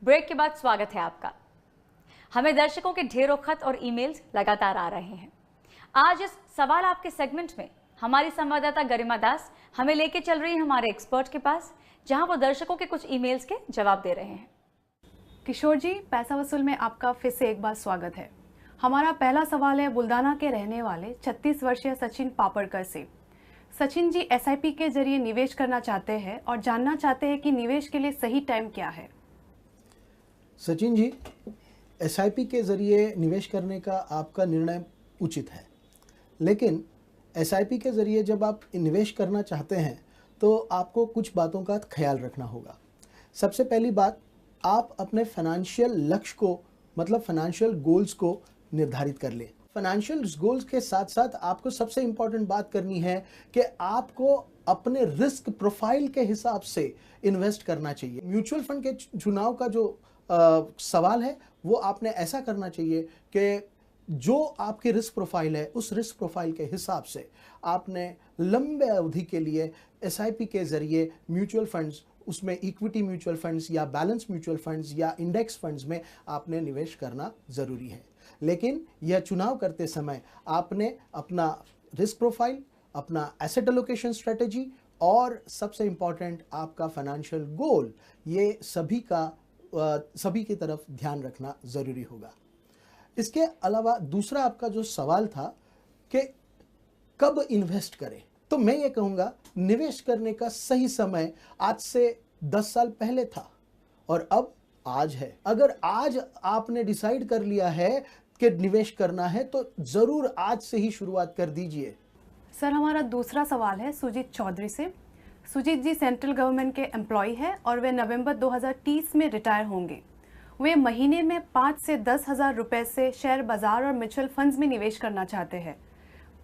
Break के बाद स्वागत है आपका। हमें दर्शकों के ढेरों खत और ईमेल्स लगातार आ रहे हैं। आज इस सवाल आपके सेगमेंट में हमारी संवाददाता गरिमा दास हमें लेके चल रही है हमारे एक्सपर्ट के पास, जहां वो दर्शकों के कुछ ईमेल्स के जवाब दे रहे हैं। किशोर जी, पैसा वसूल में आपका फिर से एक बार स्वागत है। हमारा पहला सवाल है बुल्डाना के रहने वाले 36 वर्षीय सचिन पापड़कर से। सचिन जी SIP के जरिए निवेश करना चाहते हैं और जानना चाहते हैं कि निवेश के लिए सही टाइम क्या है। सचिन जी, SIP के ज़रिए निवेश करने का आपका निर्णय उचित है, लेकिन SIP के ज़रिए जब आप निवेश करना चाहते हैं तो आपको कुछ बातों का ख्याल रखना होगा। सबसे पहली बात, आप अपने फाइनेंशियल लक्ष्य को मतलब फाइनेंशियल गोल्स को निर्धारित कर लें। फाइनेंशियल गोल्स के साथ साथ आपको सबसे इम्पॉर्टेंट बात करनी है कि आपको अपने रिस्क प्रोफाइल के हिसाब से इन्वेस्ट करना चाहिए। म्यूचुअल फंड के चुनाव का जो सवाल है वो आपने ऐसा करना चाहिए कि जो आपकी रिस्क प्रोफाइल है उस रिस्क प्रोफाइल के हिसाब से आपने लंबे अवधि के लिए SIP के ज़रिए म्यूचुअल फंड्स, उसमें इक्विटी म्यूचुअल फंड्स या बैलेंस म्यूचुअल फंड्स या इंडेक्स फंड्स में आपने निवेश करना ज़रूरी है। लेकिन यह चुनाव करते समय आपने अपना रिस्क प्रोफाइल, अपना एसेट एलोकेशन स्ट्रेटेजी और सबसे इम्पॉर्टेंट आपका फाइनेंशियल गोल, ये सभी की तरफ ध्यान रखना ज़रूरी होगा। इसके अलावा दूसरा आपका जो सवाल था कि कब इन्वेस्ट करें, तो मैं ये कहूँगा निवेश करने का सही समय आज से 10 साल पहले था और अब आज है। अगर आज आपने डिसाइड कर लिया है कि निवेश करना है तो ज़रूर आज से ही शुरुआत कर दीजिए। सर, हमारा दूसरा सवाल है सुजीत चौधरी से। सुजीत जी सेंट्रल गवर्नमेंट के एम्प्लॉय है और वे नवंबर 2030 में रिटायर होंगे। वे महीने में 5 से 10 हज़ार रुपये से शेयर बाजार और म्यूचुअल फंड्स में निवेश करना चाहते हैं।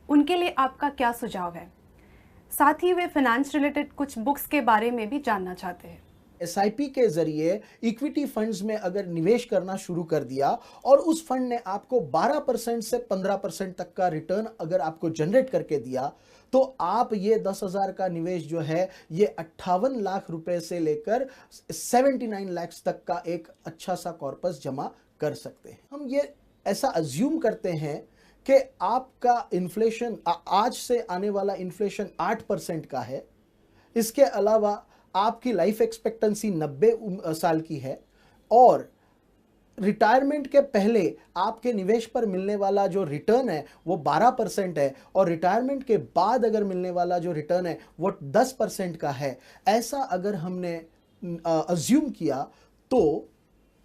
उनके लिए आपका क्या सुझाव है? साथ ही वे फाइनेंस रिलेटेड कुछ बुक्स के बारे में भी जानना चाहते हैं। SIP के ज़रिए इक्विटी फंड्स में अगर निवेश करना शुरू कर दिया और उस फंड ने आपको 12% से 15% तक का रिटर्न अगर आपको जनरेट करके दिया, तो आप ये 10,000 का निवेश जो है ये 58 लाख रुपए से लेकर 79 लाख तक का एक अच्छा सा कॉर्पस जमा कर सकते हैं। हम ये ऐसा अज्यूम करते हैं कि आपका इन्फ्लेशन आज से आने वाला इन्फ्लेशन 8% का है। इसके अलावा आपकी लाइफ एक्सपेक्टेंसी 90 साल की है और रिटायरमेंट के पहले आपके निवेश पर मिलने वाला जो रिटर्न है वो 12% है और रिटायरमेंट के बाद अगर मिलने वाला जो रिटर्न है वो 10% का है। ऐसा अगर हमने अज्यूम किया तो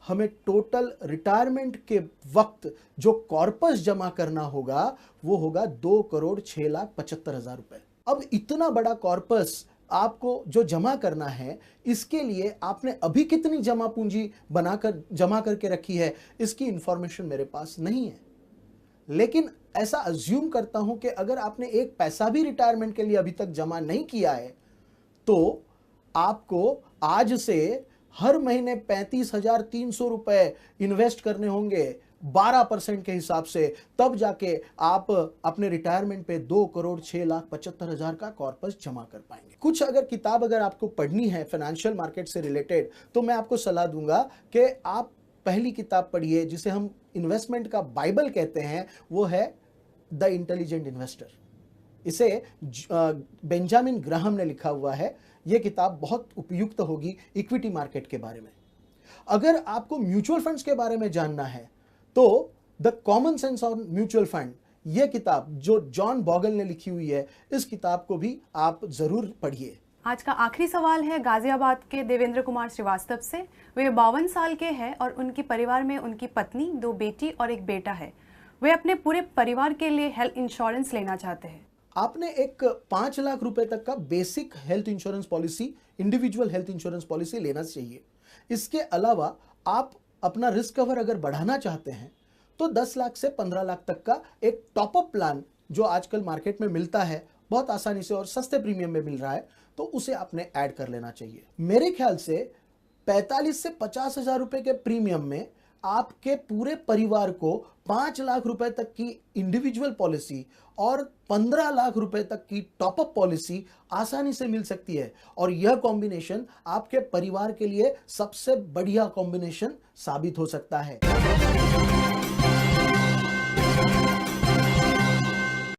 हमें टोटल रिटायरमेंट के वक्त जो कॉर्पस जमा करना होगा वो होगा 2,06,75,000 रुपए। अब इतना बड़ा कॉर्पस आपको जो जमा करना है, इसके लिए आपने अभी कितनी जमा पूंजी जमा करके रखी है, इसकी इंफॉर्मेशन मेरे पास नहीं है। लेकिन ऐसा अज्यूम करता हूं कि अगर आपने एक पैसा भी रिटायरमेंट के लिए अभी तक जमा नहीं किया है तो आपको आज से हर महीने 35,300 रुपए इन्वेस्ट करने होंगे 12% के हिसाब से, तब जाके आप अपने रिटायरमेंट पे 2,06,75,000 का कॉर्पस जमा कर पाएंगे। कुछ अगर किताब अगर आपको पढ़नी है फाइनेंशियल मार्केट से रिलेटेड तो मैं आपको सलाह दूंगा कि आप पहली किताब पढ़िए जिसे हम इन्वेस्टमेंट का बाइबल कहते हैं, वो है द इंटेलिजेंट इन्वेस्टर। इसे बेंजामिन ग्राहम ने लिखा हुआ है। यह किताब बहुत उपयुक्त होगी इक्विटी मार्केट के बारे में। अगर आपको म्यूचुअल फंड्स के बारे में जानना है तो the common sense on mutual fund, यह किताब जो जॉन बॉगल ने लिखी हुई है, इस किताब को भी आप जरूर पढ़िए। आज का आखिरी सवाल है गाजियाबाद के देवेंद्र कुमार श्रीवास्तव से। वे 52 साल के हैं और उनके परिवार में उनकी पत्नी, 2 बेटी और एक बेटा है। वे अपने पूरे परिवार के लिए हेल्थ इंश्योरेंस लेना चाहते हैं। आपने एक 5 लाख रुपए तक का basic health insurance policy, individual health insurance policy लेना चाहिए। इसके अलावा आप अपना रिस्क कवर अगर बढ़ाना चाहते हैं तो 10 लाख से 15 लाख तक का एक टॉपअप प्लान जो आजकल मार्केट में मिलता है, बहुत आसानी से और सस्ते प्रीमियम में मिल रहा है, तो उसे आपने ऐड कर लेना चाहिए। मेरे ख्याल से 45 से 50 हज़ार रुपए के प्रीमियम में आपके पूरे परिवार को 5 लाख रुपए तक की इंडिविजुअल पॉलिसी और 15 लाख रुपए तक की टॉपअप पॉलिसी आसानी से मिल सकती है। और यह कॉम्बिनेशन आपके परिवार के लिए सबसे बढ़िया कॉम्बिनेशन साबित हो सकता है।